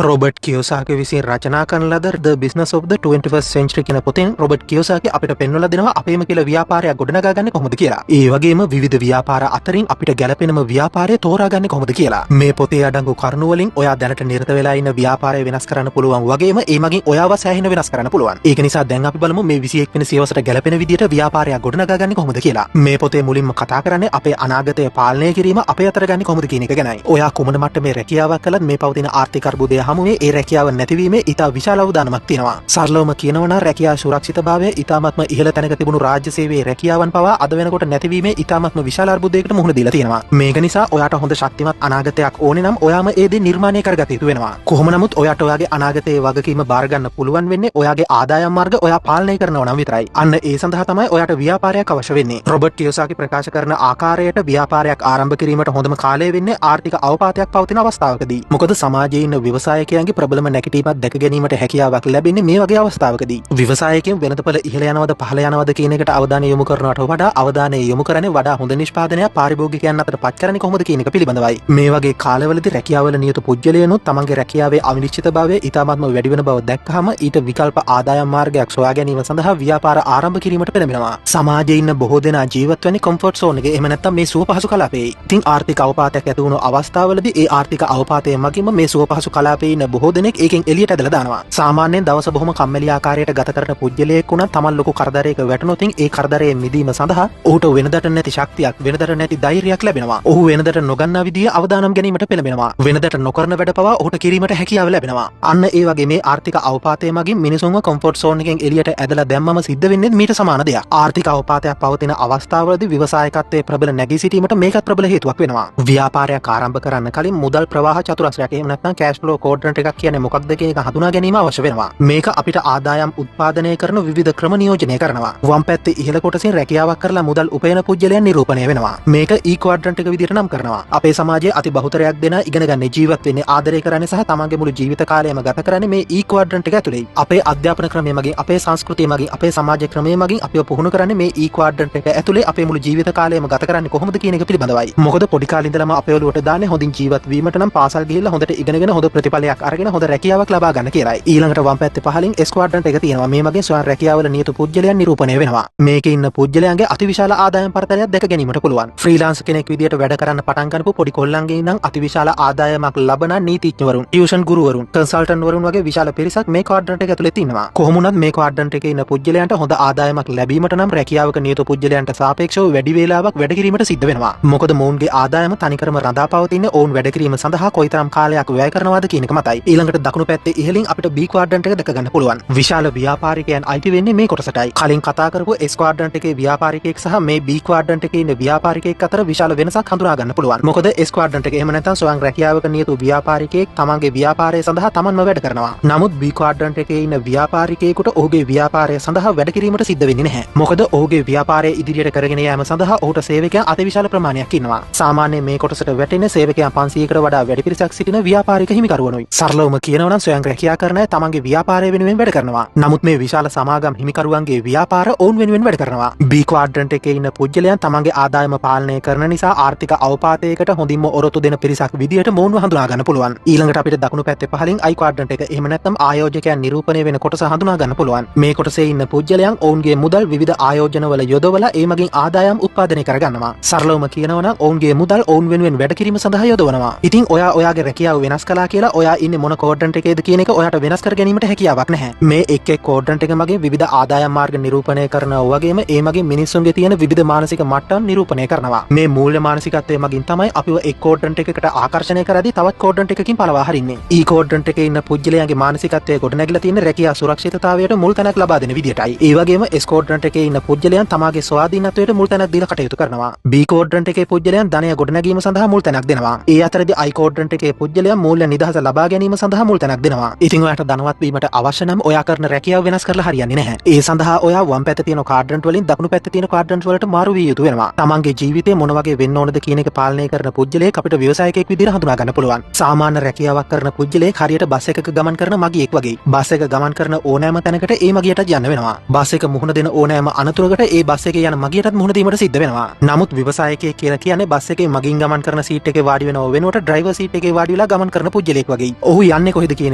Robert කියෝසාකි විසින් රචනා කරන ලද The Business of the 21st Century කියන පොතෙන් රොබට් කියෝසාකි අපිට පෙන්වලා දෙනවා අපේම කියලා ව්‍යාපාරයක් ගොඩනගාගන්නේ කොහොමද කියලා. ඒ වගේම විවිධ ව්‍යාපාර අතරින් අපිට ගැළපෙනම ව්‍යාපාරය තෝරාගන්නේ කොහොමද කියලා. මේ පොතේ අඩංගු කරුණු වලින් ඔයා දැනට නිරත වෙලා ඉන්න ව්‍යාපාරය වෙනස් කරන්න පුළුවන් වගේම ඒ මගින් ඔයාව සෑහෙන වෙනස් කරන්න පුළුවන්. ඒක නිසා දැන් අපි බලමු මේ 21 වෙනි සියවසට ගැළපෙන විදියට ව්‍යාපාරයක් ගොඩනගාගන්නේ කොහොමද කියලා. මේ පොතේ මුලින්ම කතා කරන්නේ අපේ අනාගතය පාලනය කිරීම අපේ අතට ගන්නේ කොහොමද කියන එක ගැනයි. ඔයා කුමන මට්ටමේ රැකියාවක් කළත් මේ පවතින ආර්ථික අර්බුදය හමුවේ ඒ රැකියාව නැතිවීමේ ඉතා විශාල අවදානමක් තියෙනවා. සරලවම කියනවා නම් රැකියා සුරක්ෂිතභාවය ඉතාමත්ම ඉහළ තැනක තිබුණු රාජ්‍ය සේවයේ රැකියාවන් පවා අද වෙනකොට නැතිවීමේ ඉතාමත්ම විශාල අර්බුදයකට මුහුණ දීලා තියෙනවා. මේක නිසා ඔයාට හොඳ ශක්තිමත් අනාගතයක් ඕනේ නම් ඔයාම ඒ දේ නිර්මාණය කරගත යුතු වෙනවා. කොහොම නමුත් ඔයාට ඔයාගේ අනාගතයේ වගකීම බාර ගන්න පුළුවන් වෙන්නේ ඔයාගේ ආදායම් මාර්ග ඔයා පාලනය කරනවා නම් විතරයි. අන්න ඒ සඳහා තමයි ඔයාට ව්‍යාපාරයක් අවශ්‍ය වෙන්නේ. රොබර්ට් කියෝසාකි ප්‍රකාශ කරන ආකාරයට ව්‍යාපාරයක් ආරම්භ කිරීමට හොඳම කාලය වෙන්නේ ආර්ථික අවපාතයක් පවතින අවස්ථාවකදී. මොකද සමාජයේ ඉන්න ව්‍යවසායකයන්ගේ ප්‍රබලම නැගිටීමක් දැක ගැනීමට හැකියාවක් ලැබෙන්නේ මේ වගේ අවස්ථාවකදී. ව්‍යවසායකයන් වෙනතපල ඉහළ යනවද පහළ යනවද කියන එකට අවධානය යොමු කරනවට වඩා අවධානය යොමු කරන්නේ වඩා හොඳ නිෂ්පාදනයක් පාරිභෝගිකයන් අතර පත් කරන්නේ කොහොමද කියන එක පිළිබඳවයි. මේ වගේ කාලවලදී රැකියාවල නියුතු පුද්ගලයන්ොත් තමන්ගේ රැකියාවේ අවිනිශ්චිතභාවය ඉතාමත්ම වැඩි වෙන බව දැක්කහම ඊට විකල්ප ආදායම් මාර්ගයක් සොයා ගැනීම සඳහා ව්‍යාපාර ආරම්භ කිරීමට පෙළඹෙනවා. සමාජයේ ඉන්න බොහෝ දෙනා ජීවත් වෙන්නේ කම්ෆර්ට් සෝන් එකේ. එහෙම නැත්නම් මේ සුව පහසු කලාපයේ. ඉතින් ආර්ථික අවපාතයක් ඇති වුණු අවස්ථාවලදී ඒ ආර්ථික අවපාතය මගින්ම මේ සුව පහසු කලාපයේ ඉන්න බොහෝ දෙනෙක් ඒකෙන් එළියට ඇදලා දානවා. සාමාන්‍යයෙන් දවස බොහොම කම්මැලි ආකාරයට ගත කරන පුද්ගලයෙක් වුණත් තමන් ලොකු කරදරයක වැටුණොත් ඒ කරදරයෙන් මිදීම සඳහා ඔහුට වෙනදට නැති ශක්තියක් වෙනදට නැති ධෛර්යයක් ලැබෙනවා. ඔහු වෙනදට නොගන්නා විදිහේ අවදානම් ගැනීමට පෙළඹෙනවා. වෙනදට නොකරන වැඩ පවා ඔහුට කිරීමට හැකියාව ලැබෙනවා. අන්න ඒ වගේ මේ ආර්ථික අවපාතය මගින් මිනිසුන්ව කම්ෆර්ට් සෝන් එකෙන් එළියට ඇදලා දැම්මම සිද්ධ වෙන්නේ මීට සමාන දෙයක්. ආර්ථික අවපාතයක් පවතින අවස්ථාවලදී ව්‍යවසායකත්වයේ ප්‍රබල නැගී සිටීමට මේකත් ප්‍රබල හේතුවක් වෙනවා. ව්‍යාපාරයක් ආරම්භ කරන්න කලින් මුදල් ප්‍රවාහ චතුරස්‍රයක් එහෙම නැත්නම් කෑෂ් ෆ්ලෝ ක්වොඩ්‍රන්ට් එකක් කියන්නේ මොකක්ද කියන එක හඳුනා ගැනීම අවශ්‍ය වෙනවා. මේක අපිට ආදායම් උත්පාදනය කරන විවිධ ක්‍රම නියෝජනය කරනවා. වම් පැත්තේ ඉහළ කොටසින් රැකියාවක් කරලා මුදල් උපයන පුද්ගලයන් නිරූපණය වෙනවා. මේක E ක්වොඩ්‍රන්ට් එක විදිහට නම් කරනවා. අපේ සමාජයේ අති බහුතරයක් දෙනා ඉගෙන ගන්න ජීවත් වෙන්නේ ආදරය කරන්නේ සහ තමන්ගේ මුළු ජීවිත කාලයම ගත කරන්නේ මේ E ක්වොඩ්‍රන්ට් එක ඇතුලේ. අපේ අධ්‍යාපන ක්‍රමය මගින් අපේ සංස්කෘතිය මගින් අපේ සමාජ ක්‍රමය මගින් අපිව පුහුණු කරන්නේ මේ E ක්වොඩ්‍රන්ට් එක ඇතුලේ අපේ මුළු ජීවිත කාලයම ගත කරන්නේ කොහොමද කියන එක පිළිබඳවයි. මොකද පොඩි කාලේ ඉඳලම අපේ ඔළුවට දාන්නේ හොඳින් ජීවත් වීමට නම් පාසල් ගිහිල්ලා හොඳට ඉගෙනගෙන හොඳ ප්‍රතිඵලයක් අරගෙන හොඳ රැකියාවක් ලබා ගන්න කියලායි. ඊළඟට වම් පැත්තේ පහලින් S ක්වොඩ්‍රන්ට් එක තියෙනවා. මේ මගින් ස්වයං රැකියාවල නියුතු පුද්ගලයන් නිරූපණය වෙනවා. මේකේ ඉන්න පුද්ගලයන්ගේ අතිවිශාල ආදායම් පරතරයක් දැක ගැනීමට පුළුවන්. ෆ්‍රීලාන්ස් කෙනෙක් විදියට වැඩ කරන්න පටන් ගන්නපු පොඩි කොල්ලන්ගේ ඉඳන් අතිවිශාල ආදායමක් ලබන නීතිඥවරුන්, ටියුෂන් ගුරුවරුන්, කන්සල්ටන්ට් වරුන් වගේ විශාල පිරිසක් මේ ක්වොඩ්‍රන්ට් එක ඇතුලේ ඉන්නවා. කොහොම වුණත් මේ ක්වොඩ්‍රන්ට් එකේ ඉන්න පුද්ගලයන්ට හොඳ ආදායමක් ලැබීමට නම් රැකියාවක නියුතු පුද්ගලයන්ට සාපේක්ෂව වැඩි වේලාවක් වැඩ කිරීමට සිද්ධ වෙනවා. මොකද මොවුන්ගේ ආදායම තනිකරම රඳා පවතින්නේ ඔවුන් වැඩ කිරීම සඳහා කොයිතරම් කාලයක් වැය කරනවද කියන එක මතයි. ඊළඟට දකුණු පැත්තේ ඉහළින් අපිට B ක්වොඩ්‍රන්ට් එක දැක ගන්න පුළුවන්. විශාල ව්‍යාපාරිකයන් අයිති වෙන්නේ මේ කොටසටයි. කලින් කතා කරපු S ක්වොඩ්‍රන්ට් එකේ ව්‍යාපාරිකයෙක් සහ මේ B ක්වොඩ්‍රන්ට් එකේ ඉන්න ව්‍යාපාරිකයෙක් අතර විශාල වෙනසක් හඳුනා ගන්න පුළුවන්. මොකද S ක්වොඩ්‍රන්ට් එක එහෙම නැත්නම් ස්වයං රැකියාවක නියුතු ව්‍යාපාරිකයෙක් තමන්ගේ ව්‍යාපාරය සඳහා තමන්ම වැඩ කරනවා. නමුත් B ක්වොඩ්‍රන්ට් එකේ ඉන්න ව්‍යාපාරිකයෙකුට ඔහුගේ ව්‍යාපාරය සඳහා වැඩ කිරීමට සිද්ධ වෙන්නේ නැහැ. මොකද ඔහුගේ ව්‍යාපාරය ඉදිරියට කරගෙන යාම සඳහා ඔහුට සේවකයන් අතිවිශාල ප්‍රමාණයක් ඉන්නවා. සාමාන්‍යයෙන් මේ කොටසට වැටෙන්නේ සේවකයන් 500කට වඩා වැඩි පිරිසක් සිටින ව්‍යාපාරික හිමිකරුවනුයි. සරලවම කියනවා නම් ස්වයං රැකියා කරන අය තමන්ගේ ව්‍යාපාරය වෙනුවෙන් වැඩ කරනවා. නමුත් මේ විශාල සමාගම් හිමිකරුවන්ගේ ව්‍යාපාර ඔවුන් වෙනුවෙන් වැඩ කරනවා. B ක්වොඩ්‍රන්ට් එකේ ඉන්න පුද්ගලයන් තමන්ගේ ආදායම පාලනය කරන නිසා ආර්ථික අවපාතයකට හොඳින්ම ඔරොත්තු දෙන පිරිසක් විදියට මොවුන්ව හඳුනා ගන්න පුළුවන්. ඊළඟට අපිට දකුණු පැත්තේ පහලින් I ක්වොඩ්‍රන්ට් එක එහෙම නැත්නම් ආයෝජකයන් නිරූපණය වෙන කොටස හඳුනා ගන්න පුළුවන්. මේ කොටසේ ඉන්න පුද්ගලයන් ඔවුන්ගේ මුදල් විවිධ ආයෝජනවල යොදවලා ඒ මගින් ආදායම් උත්පාදනය කරගන්නවා. සරලවම කියනවා නම් ඔවුන්ගේ මුදල් ඔවුන් වෙනුවෙන් වැඩ කිරීම සඳහා යොදවනවා. ඉතින් ඔයා ඔයාගේ රැකියාව වෙනස් කළා කියලා ඔයා ඉන්නේ මොන ක්වොඩ්‍රන්ට් එකේද කියන එක ඔයාට වෙනස් කර ගැනීමට හැකියාවක් නැහැ. මේ එක් එක් ක්වොඩ්‍රන්ට් එක මගින් විවිධ ආදායම් මාර්ග නිරූපණය කරනවා වගේම ඒ මගින් මිනිස්සුන්ගේ තියෙන විවිධ මානසික මට්ටම් නිරූපණය කරනවා. මේ මූල්‍ය මානසිකත්වයේ මගින් තමයි අපිව එක් ක්වොඩ්‍රන්ට් එකකට ආකර්ෂණය කරද්දී තවත් ක්වොඩ්‍රන්ට් එකකින් පළවා හරින්නේ. E ක්වොඩ්‍රන්ට් එකේ ඉන්න පුද්ගලයන්ගේ මානසිකත්වයේ ගොඩනැගිලා තියෙන රැකියා සුරක්ෂිතතාවයට මුල් තැනක් ලබා දෙන විදියටයි. ඒ වගේම S ක්වොඩ්‍රන්ට් එකේ ඉන්න පුද්ගලයන් තමාගේ ස්වාධීනත්වයට මුල් තැනක් දීලා කටයුතු කරනවා. B ක්වොඩ්‍රන්ට් එකේ පුද්ගලයන් ධනය ගොඩනැගීම සඳහා මුල් තැනක් දෙනවා. ඒ අතරදී I ක්වොඩ්‍රන්ට් එකේ පුද්ගලයන් මූල්‍ය නිදහස ලබා ගැනීම සඳහා මුල් තැනක් දෙනවා. ඉතින් ඔයාට ධනවත් වීමට අවශ්‍ය නම් ඔයා කරන රැකියාව වෙනස් කරලා හරියන්නේ නැහැ. ඒ සඳහා ඔයා වම් පැත්තේ තියෙන ක්වොඩ්‍රන්ට් වලින් දකුණු පැත්තේ තියෙන ක්වොඩ්‍රන්ට් වලට මාරු විය යුතු වෙනවා. තමන්ගේ ජීවිතේ මොන වගේ වෙන්න ඕනද කියන එක පාලනය කරන පුද්ගලයෙක් අපිට ව්‍යවසායකයෙක් විදිහට හඳුනා ගන්න පුළුවන්. සාමාන්‍ය රැකියාවක් කරන පුද්ගලයෙක් හරියට බස් එකක ගමන් කරන මගියෙක් වගේ. බස් එක ගමන් කරන ඕනෑම තැනකට ඒ මගියට යන්න වෙනවා. බස් එක මුහුණ දෙන ඕනෑම අනතුරකට ඒ බස් එකේ යන මගියටත් මුහුණ දීමට සිද්ධ වෙනවා. නමුත් ව්‍යවසායකයෙක් කියලා කියන්නේ බස් එකේ මගින් ගමන් කරන සීට් එකේ වාඩි වෙනව වෙනුවට ඩ්‍රයිවර් සීට් එකේ වාඩි වෙලා ගමන් කරන පුද්ගලයෙක් වගේ. නෙවෙයි. ඔහු යන්නේ කොහෙද කියන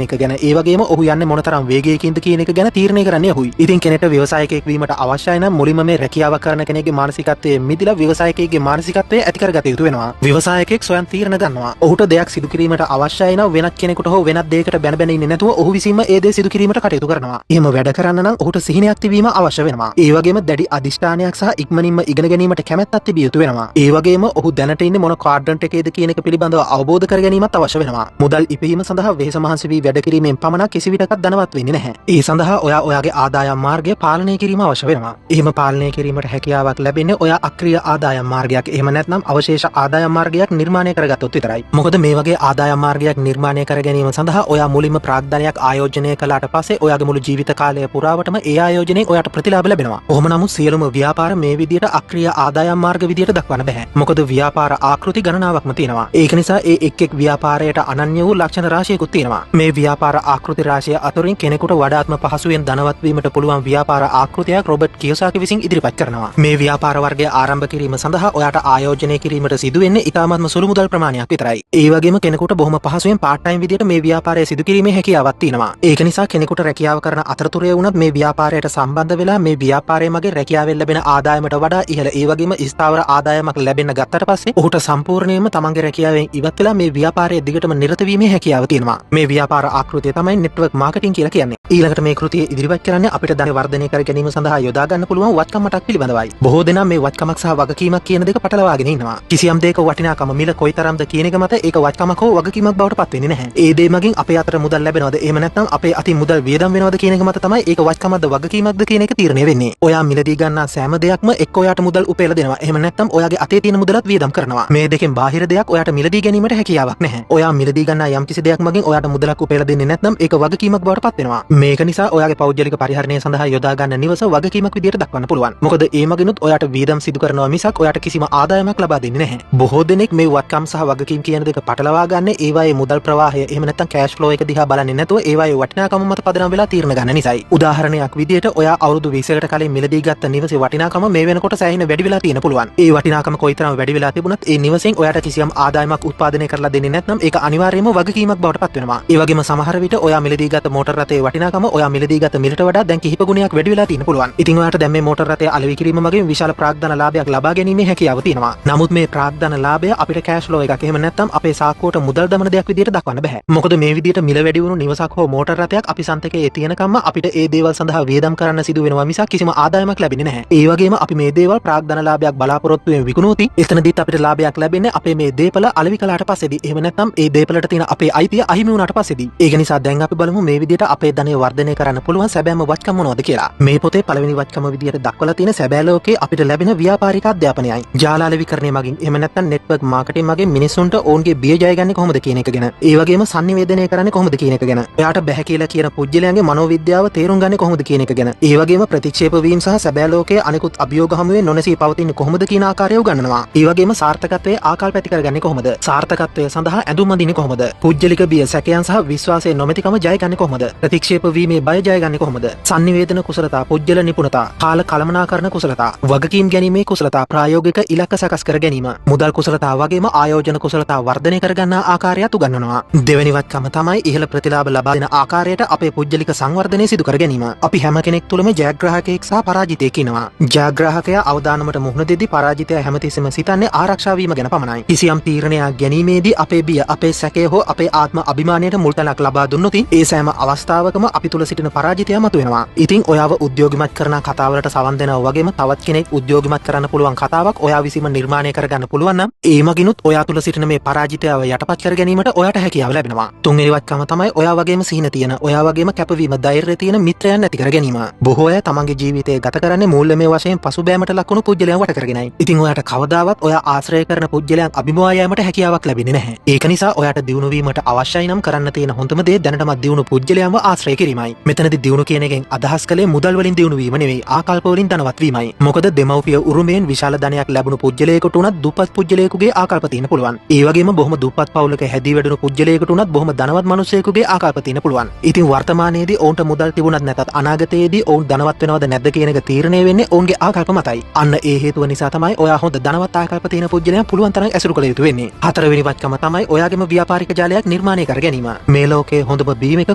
එක ගැන, ඒ වගේම ඔහු යන්නේ මොනතරම් වේගයකින්ද කියන එක ගැන තීරණය කරන්නේ ඔහුයි. ඉතින් කෙනෙක්ට ව්‍යවසායකයෙක් වීමට අවශ්‍යයි නම් මුලින්ම මේ රැකියාව කරන කෙනෙක්ගේ මානසිකත්වයේ මිදලා ව්‍යවසායකයෙක්ගේ මානසිකත්වය ඇති කරගත යුතු වෙනවා. ව්‍යවසායකයෙක් ස්වයං තීරණ ගන්නවා. ඔහුට දෙයක් සිදු කිරීමට අවශ්‍යයි නම් වෙනත් කෙනෙකුට හෝ වෙනත් දෙයකට බැන බැන ඉන්නේ නැතුව ඔහු විසින්ම ඒ දේ සිදු කිරීමට කටයුතු කරනවා. එහෙම වැඩ කරන්න නම් ඔහුට සිහිනයක් තිබීම අවශ්‍ය වෙනවා. ඒ වගේම දැඩි අධිෂ්ඨානයක් සහ ඉක්මනින්ම ඉගෙන ගැනීමට කැමැත්තක් තිබිය යුතු වෙනවා. ඒ වගේම ඔහු දැනට ඉන්නේ මොන ක්වාඩ්‍රන්ට් එකේද කියන එක පිළිබඳව අවබෝධ කර ගැනීමත් අවශ්‍ය වෙනවා. මුදල් ඉපීම සඳහා වෙහෙස මහන්සි වී වැඩ කිරීමෙන් පමණක් කිසිවිටකත් ධනවත් වෙන්නේ නැහැ. ඒ සඳහා ඔයාගේ ආදායම් මාර්ගය පාලනය කිරීම අවශ්‍ය වෙනවා. එහෙම පාලනය කිරීමට හැකියාවක් ලැබෙන්නේ ඔයා අක්‍රීය ආදායම් මාර්ගයක් එහෙම නැත්නම් අවශේෂ ආදායම් මාර්ගයක් නිර්මාණය කරගත්තොත් විතරයි. මොකද මේ වගේ ආදායම් මාර්ගයක් නිර්මාණය කර ගැනීම සඳහා ඔයා මුලින්ම ප්‍රාග්ධනයක් ආයෝජනය කළාට පස්සේ ඔයාගේ මුළු ජීවිත කාලය පුරාවටම ඒ ආයෝජනයෙන් ඔයාට ප්‍රතිලාභ ලැබෙනවා. ඔහොම නමුත් සියලුම ව්‍යාපාර මේ විදියට අක්‍රීය ආදායම් මාර්ග විදියට දක්වන්න බෑ. මොකද ව්‍යාපාර ආකෘති ගණනාවක්ම තියෙනවා. ඒක නිසා ඒ එක් ව්‍යාපාරයට අනන්‍ය වූ ලක්ෂණ රාශියකුත් තියෙනවා. මේ ව්‍යාපාර ආකෘති රාශිය අතරින් කෙනෙකුට වඩාත්ම පහසුවෙන් ධනවත් වීමට පුළුවන් ව්‍යාපාර ආකෘතියක් රොබර්ට් කියෝසාකි විසින් ඉදිරිපත් කරනවා. මේ ව්‍යාපාර වර්ගය ආරම්භ කිරීම සඳහා ඔයාට ආයෝජනය කිරීමට සිදු වෙන්නේ ඉතාමත්ම සුළු මුදල් ප්‍රමාණයක් විතරයි. ඒ වගේම කෙනෙකුට බොහොම පහසුවෙන් පාර්ට් ටයිම් විදියට මේ ව්‍යාපාරය සිදු කිරීමේ හැකියාවක් තියෙනවා. ඒක නිසා කෙනෙකුට රැකියාව කරන අතරතුරේ වුණත් මේ ව්‍යාපාරයට සම්බන්ධ වෙලා මේ ව්‍යාපාරයේ මගේ රැකියාවෙන් ලැබෙන ආදායමට වඩා ඉහළ ඒ වගේම ස්ථාවර ආදායමක් ලැබෙන්න ගත්තට පස්සේ ඔහුට සම්පූර්ණයෙන්ම තමන්ගේ රැකියාවෙන් ඉවත් වෙලා මේ ව්‍යාපාරයේ දිගටම නිරත වීමේ හැකියාව තියෙනවා. මේ ව්‍යාපාර ආකෘතිය තමයි නෙට්වර්ක් මාකටිං කියලා කියන්නේ. ඊළඟට මේ කෘතිය ඉදිරිපත් කරන්නේ අපිට ධන වර්ධනය කර ගැනීම සඳහා යොදා ගන්න පුළුවන් වත්කම් මටක් පිළිබඳවයි. බොහෝ දෙනා මේ වත්කමක් සහ වගකීමක් කියන දෙක පටලවාගෙන ඉන්නවා. කිසියම් දෙයක වටිනාකම මිල කොයිතරම්ද කියන එක මත ඒක වත්කමක් හෝ වගකීමක් බවට පත් වෙන්නේ නැහැ. ඒ දේ මගින් අපේ අතට මුදල් ලැබෙනවද එහෙම නැත්නම් අපේ අතින් මුදල් වියදම් වෙනවද කියන එක මත තමයි ඒක වත්කමක්ද වගකීමක්ද කියන එක තීරණය වෙන්නේ. ඔයා මිලදී ගන්නා සෑම දෙයක්ම එක්ක ඔයාට මුදල් උපයලා දෙනවා. එහෙම නැත්නම් ඔයාගේ අතේ තියෙන මුදලත් වියදම් කරනවා. මේ දෙකෙන් බාහිර දෙයක් ඔයාට මිලදී ගැනීමට හැකියාවක් නැහැ. ඔයා මිලදී ගන්නා යම්කිසි දෙයක් මගින් ඔයාට මුදලක් උපයලා දෙන්නේ නැත්නම් ඒක වගකීමක් බවට පත් වෙනවා. මේක නිසා ඔයාගේ පෞද්ගලික පරිහරණය සඳහා යොදා ගන්න නිවස වගකීමක් විදියට දක්වන්න පුළුවන්. මොකද ඒ මගිනුත් ඔයාට වියදම් සිදු කරනවා මිසක් ඔයාට කිසිම ආදායමක් ලබා දෙන්නේ නැහැ. බොහෝ දෙනෙක් මේ වත්කම් සහ වගකීම් කියන දෙක පටලවා ගන්න ඒවායේ මුදල් ප්‍රවාහය එහෙම නැත්නම් කෑෂ් ෆ්ලෝ එක දිහා බලන්නේ නැතුව ඒවායේ වටිනාකම මත පදනම් වෙලා තීරණ ගන්න නිසායි. උදාහරණයක් විදියට ඔයා අවුරුදු 20කට කලින් මිලදී ගත්ත නිවසේ වටිනාකම මේ වෙනකොට සෑහෙන වැඩි වෙලා තියෙන පුළුවන්. ඒ වටිනාකම කොයිතරම් වැඩි වෙලා තිබුණත් ඒ නිවසෙන් ඔයාට කිසියම් ආදායමක් උත්පාදනය කරලා දෙන්නේ නැත්නම් ඒක අනිවාර්යයෙන්ම වගකීමක් බවට පත් වෙනවා. ඒ වගේම සමහර විට ඔයා මිලදී ගත්ත මෝටර රථයේ වටිනාකම ඔයා මිලදී ගත්ත මිලට වඩා දැන් කිහිප ගුණයක් වැඩි වෙලා තියෙන පුළුවන්. ඉතින් ඔයාට දැන් මේ මෝටර රථය අලෙවි කිරීම මගින් විශාල ප්‍රාග්ධන ලාභයක් ලබා ගැනීමේ හැකියාව තියෙනවා. නමුත් මේ ප්‍රාග්ධන ලාභය අපිට කෑෂ් ෆ්ලෝ එකක් එහෙම නැත්නම් අපේ සාක්කුවට මුදල් දමන දෙයක් විදියට දක්වන්න බෑ. මොකද මේ විදියට මිල වැඩි වුණු නිවසක් හෝ මෝටර රථයක් අපි සන්තකයේ තියෙනකම්ම අපිට ඒ දේවල් සඳහා වියදම් කරන්න සිදු වෙනවා මිසක් කිසිම ආදායමක් ලැබෙන්නේ නැහැ. ඒ වගේම අපි මේ දේවල් ප්‍රාග්ධන ලාභයක් බලාපොරොත්තු වෙමින් විකුණුවොත් එතනදිත් අපිට ලාභයක් ලැබෙන්නේ අපේ මේ දේපල අලෙවි කළාට පස්සේදී. එහෙම නැත්නම් ඒ දේපලට තියෙන අපේ අයිතිය අහිමි වුණාට පස්සේදී. ඒක නිසා දැන් අපි බලමු මේ විදියට අපේ ධනය වර්ධනය කරන්න පුළුවන් සැබෑම වත්කම් මොනවද කියලා. මේ පොතේ පළවෙනි වත්කම විදියට දක්වලා තියෙන සැබෑ ලෝකයේ අපිට ලැබෙන ව්‍යාපාරික අධ්‍යාපනයයි. ජාල අලෙවිකරණය මගින් එහෙම නැත්නම් නෙට්වර්ක් මාකටිං මගින් මිනිස්සුන්ට ඔවුන්ගේ බිය ජය ගන්නේ කොහොමද කියන එක ගැන. ඒ වගේම sannivedanaya කරන්නේ කොහොමද කියන එක ගැන. එයාට බැහැ කියලා කියන පුජ්‍යලයන්ගේ මනෝවිද්‍යාව තේරුම් ගන්නේ කොහොමද කියන එක ගැන. ඒ වගේම ප්‍රතික්ෂේප වීම සහ සැබෑ ලෝකයේ අනිකුත් අභියෝග හමුවේ නොනැසී පවතින්නේ කොහොමද කියන ආකාරය උගන්වනවා. ඒ වගේම සාර්ථකත්වයේ ආකල්ප ඇති කරගන්නේ කොහොමද? සාර්ථකත්වය සඳහා ඇඳුම් අඳින්නේ කොහොමද? පුජ්‍යලික බිය සැකයන් සහ විශ්වාසයේ නොමැතිකම ජය ගන්නේ කොහොමද? ප්‍රතික්ෂේප වීමේ බය ජය ගන්නේ කොහොමද? sannivedana කුසලතා, පුජ්‍යල නිපුණතා, කාල කළමනාකරණ කුසලතා, වගකීම් ගැනීමේ කුසලතා, ප්‍රායෝගික ඉලක්ක සකස් කර ගැනීම, මුදල් කුසලතා වගේම ආයෝජන කුසලතා වර්ධනය කරගන්නා ආකාරයත් උගන්වනවා. දෙවෙනි වත්කම තමයි ඉහළ ප්‍රතිලාභ ලබා දෙන ආකාරයට අපේ පුජ්‍යලික සංවර්ධනය සිදු කර ගැනීම. අපි හැම කෙනෙක් තුළම ජයග්‍රාහකයෙක් සහ පරාජිතයෙක් ඉන්නවා. ජයග්‍රාහකයා අවදානමට මුහුණ දෙද්දී පරාජිතයා හැමතිස්සෙම සිතන්නේ ආරක්ෂා වීම ගැන පමණයි. කිසියම් තීරණයක් ගැනීමේදී අපේ බිය, අපේ සැකය හෝ අපේ ආත්ම අභිමානයට මුල් තැනක් ලබා දුන්නොත් ඒ සෑම අවස්ථාවකම අපි තුල සිටින පරාජිතයා මතුවෙනවා. ඉතින් ඔයාව උද්‍යෝගිමත් කරන කතාවලට සවන් දෙනවා වගේම තවත් කෙනෙක් උද්‍යෝගිමත් කරන්න පුළුවන් කතාවක් ඔයා විසින්ම නිර්මාණය කරගන්න පුළුවන් නම් ඒ මගිනුත් ඔයා තුල සිටින මේ පරාජිතයව යටපත් කර ගැනීමට ඔයාට හැකියාව ලැබෙනවා. තුන්වෙනි වත්කම තමයි ඔයා වගේම සිහින තියෙන, ඔයා වගේම කැපවීම, ධෛර්යය තියෙන මිත්‍රයන් ඇති කර ගැනීම. බොහෝ අය තමන්ගේ ජීවිතය ගත කරන්නේ මූල්‍යමය වශයෙන් පසුබෑමට ලක්වුණු පුජ්‍යලයන් වට කරගෙනයි. ඉතින් ඔයාට කවදාවත් ඔයා ආශ්‍රය කරන පුජ්‍යලයන් අභිමුවා යාමට හැකියාවක් ලැබෙන්නේ නැහැ. ඒක නිසා ඔයාට දියුණු වීමට අවශ්‍යයි නම් කරන්න තියෙන හොඳම දේ දැනටමත් දියුණු පුජ්‍යලයන්ව ආශ්‍රය කිරීමයි. මෙතනදී දියුණු කියන එකෙන් අදහස් කළේ මුදල් වලින් දියුණු වීම නෙවෙයි, ආකල්ප වලින් ධනවත් වීමයි. මොකද දෙමව්පිය උරුමයෙන් විශාල ධනයක් ලැබුණු පුජ්‍යලයකට උනත් දුප්පත් පුජ්‍යලයකගේ ආකල්ප තියෙන්න පුළුවන්. ඒ වගේම බොහොම දුප්පත් පවුලක හැදී වැඩුණු පුජ්‍යලයකට උනත් බොහොම ධනවත් මිනිසෙකුගේ ආකල්ප තියෙන්න පුළුවන්. ඉතින් වර්තමානයේදී ඔවුන්ට මුදල් තිබුණත් නැතත් අනාගතයේදී ඔවුන් ධනවත් වෙනවද නැද්ද කියන එක තීරණය වෙන්නේ ඔවුන්ගේ ආකල්ප මතයි. අන්න ඒ හේතුව නිසා තමයි ඔයා හොඳ ධනවත් ආකල්ප තියෙන පුජ්‍යලයන් පුළුවන් තරම් ඇසුරු කළ යුතු වෙන්නේ. හතරවෙනි වත්කම තමයි ඔයාගේම ව්‍යාපාරික ජාලයක් නිර්මාණය නිර්මාණය කර ගැනීම. මේ ලෝකයේ හොඳම බීම එක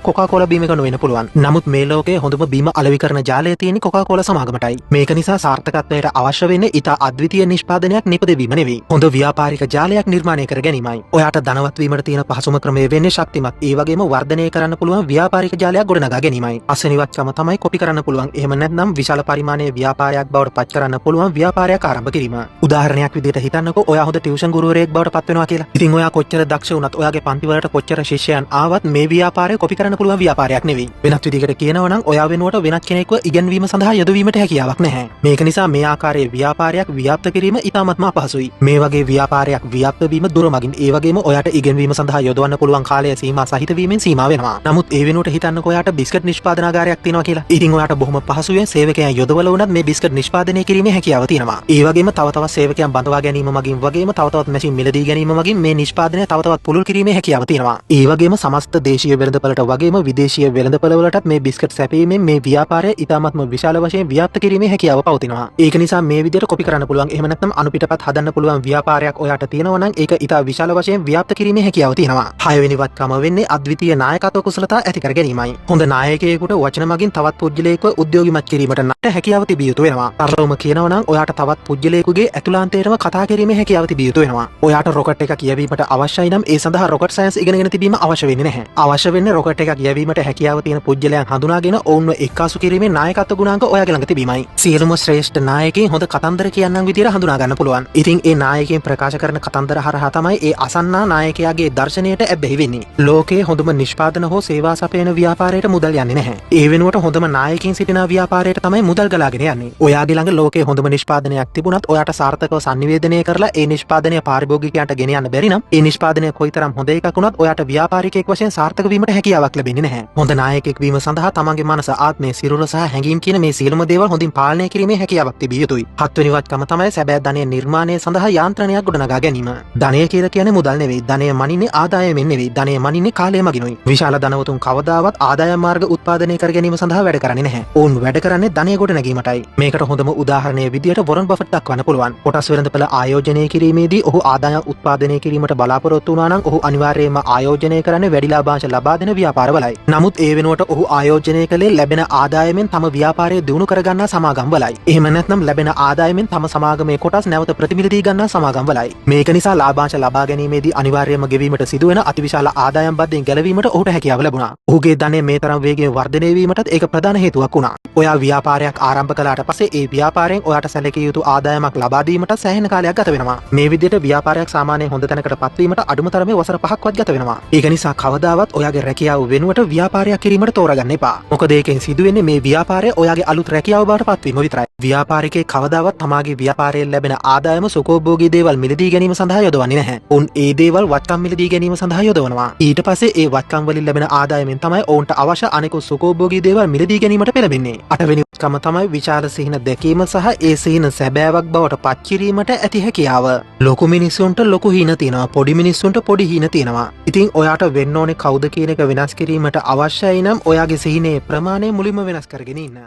කොකාකෝලා බීම එක නොවෙන්න පුළුවන්. නමුත් මේ ලෝකයේ හොඳම බීම අලෙවි කරන ජාලය තියෙන්නේ කොකාකෝලා සමාගමටයි. මේක නිසා සාර්ථකත්වයට අවශ්‍ය වෙන්නේ ඉතා අද්විතීය නිෂ්පාදනයක් නිපදවීම නෙවෙයි. හොඳ ව්‍යාපාරික ජාලයක් නිර්මාණය කර ගැනීමයි. ඔයාට ධනවත් වීමට තියෙන පහසුම ක්‍රමය වෙන්නේ ශක්තිමත් ඒ වගේම වර්ධනය කරන්න පුළුවන් ව්‍යාපාරික ජාලයක් ගොඩනගා ගැනීමයි. අසනිවත්කම තමයි කොපි කරන්න පුළුවන්. එහෙම නැත්නම් විශාල පරිමාණයේ ව්‍යාපාරයක් බවට පත් කරන්න පුළුවන් ව්‍යාපාරයක් ආරම්භ කිරීම. උදාහරණයක් විදිහට හිතන්නකෝ ඔයා හොඳ ටියුෂන් ගුරුවරයෙක් බවට පත් වෙනවා කියලා. ඉතින් ඔයා කොච්චර දක්ෂ වුණත් ඔයාගේ පන්ති වලට කොච්චර ශිෂ්‍යයන් ආවත් මේ ව්‍යාපාරය කොපි කරන්න පුළුවන් ව්‍යාපාරයක් නෙවෙයි. වෙනත් විදිහකට කියනවා නම් ඔයා වෙනුවට වෙනත් කෙනෙක්ව ඉගෙනවීම සඳහා යොදවීමට හැකියාවක් නැහැ. මේක නිසා මේ ආකාරයේ ව්‍යාපාරයක් ව්‍යාප්ත කිරීම ඉතාමත්ම අපහසුයි. මේ වගේ ව්‍යාපාරයක් ව්‍යාප්ත වීම දුර මගින් ඒ වගේම ඔයාට ඉගෙනවීම සඳහා යොදවන්න පුළුවන් කාලය සීමා සහිත වීමෙන් සීමා වෙනවා. නමුත් ඒ වෙනුවට හිතන්නකෝ ඔයාට බිස්කට් නිෂ්පාදනාගාරයක් තියෙනවා කියලා. ඉතින් ඔයාට බොහොම පහසුවෙන් සේවකයන් යොදවලා වුණත් මේ බිස්කට් නිෂ්පාදනය කිරීමේ හැකියාව තියෙනවා. ඒ වගේම තව තවත් සේවකයන් බඳවා ගැනීම මගින් වගේම තව තවත් මැෂින් මිලදී ගැනීම මගින් මේ නිෂ්පාදනය තව තවත් පුළුල් කිරීමේ හැකියාව තියෙනවා. ඒ වගේම සමස්ත දේශීය වෙළඳපළට වගේම විදේශීය වෙළඳපළ වලටත් මේ බිස්කට් සැපීමෙන් මේ ව්‍යාපාරය ඉතාමත්ම විශාල වශයෙන් ව්‍යාප්ත කිරීමේ හැකියාව පවතිනවා. ඒක නිසා මේ විදිහට කොපි කරන්න පුළුවන් එහෙම නැත්නම් අනුපිටපත් හදන්න පුළුවන් ව්‍යාපාරයක් ඔයාට තියෙනවා නම් ඒක ඉතා විශාල වශයෙන් ව්‍යාප්ත කිරීමේ හැකියාව තියෙනවා. 6 වෙනි වත්කම වෙන්නේ අද්විතීය නායකත්ව කුසලතා ඇති කර ගැනීමයි. හොඳ නායකයෙකුට වචන මගින් තවත් පුද්ගලයෙක්ව උද්‍යෝගිමත් කිරීමට නට හැකියාව තිබිය යුතු වෙනවා. තරලවම කියනවා නම් ඔයාට තවත් පුද්ගලයෙකුගේ ඇතුළාන්තයටම කතා කිරීමේ හැකියාව තිබිය යුතු වෙනවා. ඔයාට රොකට් එක කියවීමට අවශ්‍යයි නම් ඒ සඳහා රොකට් සයන්ස් ඉගෙනගෙන තිබීම අවශ්‍ය වෙන්නේ නැහැ. අවශ්‍ය වෙන්නේ රොකට් එක කියවීමට හැකියාව තියෙන පුද්ගලයන් හඳුනාගෙන ඔවුන්ව එක්කාසු කිරීමේ නායකත්ව ගුණාංග ඔයාගේ ළඟ තිබීමයි. සියලුම ශ්‍රේෂ්ඨ නායකයින් හොඳ කතන්දර කියන්නන් විදියට හඳුනා ගන්න පුළුවන්. ඉතින් ඒ නායකයින් ප්‍රකාශ කරන කතන්දර හරහා තමයි ඒ අසන්නා නායකයාගේ දර්ශනයට ඇබ්බැහි වෙන්නේ. ලෝකයේ හොඳම නිෂ්පාදන හෝ සේවා සපයන ව්‍යාපාරයට මුදල් යන්නේ නැහැ. ඒ වෙනුවට හොඳම නායකයින් සිටින ව්‍යාපාරයට තමයි මුදල් ගලාගෙන යන්නේ. ඔයාගේ ළඟ ලෝකයේ හොඳම නිෂ්පාදනයක් තිබුණත් ඔයාට සාර්ථකව sannivedanaya කරලා ඒ නිෂ්පාදනය පාරිභෝගිකයන්ට ගෙන යන්න බැරි නම් ඒ නිෂ්පාදනය කොයිතරම් හොඳ එකක් වුණත් ඔයාට ව්‍යාපාරිකයෙක් වශයෙන් සාර්ථක වීමට හැකියාවක් ලැබෙන්නේ නැහැ. හොඳ නායකයෙක් වීම සඳහා තමන්ගේ මනස ආත්මය සිරුර සහ හැඟීම් කියන මේ සියලුම දේවල් හොඳින් පාලනය කිරීමේ හැකියාවක් තිබිය යුතුයි. 7 වෙනි වත්කම තමයි සැබෑ ධනය නිර්මාණය සඳහා යාන්ත්‍රණයක් ගොඩනගා ගැනීම. ධනය කියලා කියන්නේ මුදල් නෙවෙයි. ධනය මනින්නේ ආදායමෙන් නෙවෙයි. ධනය මනින්නේ කාලය මගිනුයි. විශාල ධනවතුන් කවදාවත් ආදායම් මාර්ග උත්පාදනය කර ගැනීම සඳහා වැඩ කරන්නේ නැහැ. ඔවුන් වැඩ කරන්නේ ධනය ගොඩනැගීමටයි. මේකට හොඳම උදාහරණය විදියට වොරන් බෆට් දක්වන්න පුළුවන්. කොටස් වෙළඳපළ ආයෝජනය කිරීමේදී ඔහු ආදායම් උත්පාදනය කිරීමට බලාපොරොත්තු වුණා නම් ඔහු අනිවාර්යයෙන්ම ආයෝජනය කරන්නේ වැඩි ලාභාංශ ලබා දෙන ව්‍යාපාරවලයි. නමුත් ඒ වෙනුවට ඔහු ආයෝජනය කළේ ලැබෙන ආදායමෙන් තම ව්‍යාපාරය දියුණු කරගන්නා සමාගම්වලයි. එහෙම නැත්නම් ලැබෙන ආදායමෙන් තම සමාගමේ කොටස් නැවත ප්‍රතිමිලදී ගන්නා සමාගම්වලයි. මේක නිසා ලාභාංශ ලබා ගැනීමේදී අනිවාර්යයෙන්ම ගෙවීමට සිදුවෙන අතිවිශාල ආදායම් බද්දෙන් ගැලවීමට ඔහුට හැකියාව ලැබුණා. ඔහුගේ ධනය මේ තරම් වේගයෙන් වර්ධනය වීමටත් ඒක ප්‍රධාන හේතුවක් වුණා. ඔයා ව්‍යාපාරයක් ආරම්භ කළාට පස්සේ ඒ ව්‍යාපාරයෙන් ඔයාට සැලකිය යුතු ආදායමක් ලබා දීමට සෑහෙන කාලයක් ගත වෙනවා. මේ විදිහට ව්‍යාපාරයක් සාමාන්‍යයෙන් හොඳ තැනකට පත්වීමට අඩුම තරමේ වසර 5ක්වත් ගත වෙනවා. ඒක නිසා කවදාවත් ඔයාගේ රැකියාව වෙනුවට ව්‍යාපාරයක් කිරීමට තෝරගන්න එපා. මොකද ඒකෙන් සිදුවෙන්නේ මේ ව්යාපාරය ඔයාගේ අලුත් රැකියාව බවට පත්වීම විතරයි. ව්‍යාපාරිකයෙක් කවදාවත් තමාගේ ව්‍යාපාරයෙන් ලැබෙන ආදායම සුඛෝභෝගී දේවල් මිලදී ගැනීම සඳහා යොදවන්නේ නැහැ. උන් ඒ දේවල් වත්කම් මිලදී ගැනීම සඳහා යොදවනවා. ඊට පස්සේ ඒ වත්කම් වලින් ලැබෙන ආදායමෙන් තමයි ඔවුන්ට අවශ්‍ය අනෙකුත් සුඛෝභෝගී දේවල් මිලදී ගැනීමට පෙළඹෙන්නේ. 8 වෙනි කම තමයි විශාල සිහින දැකීම සහ ඒ සිහින සැබෑවක් බවට පත් කිරීමට ඇති හැකියාව. ලොකු මිනිස්සුන්ට ලොකු හීන තියෙනවා. පොඩි මිනිස්සුන්ට පොඩි හීන තියෙනවා. ඉතින් ඔයාට වෙන්න ඕනේ කවුද කියන එක වෙනස් කිරීමට අවශ්‍යයි නම් ඔයාගේ සිහිනේ ප්‍රමාණය මුලින්ම වෙනස් කරගෙන ඉන්න.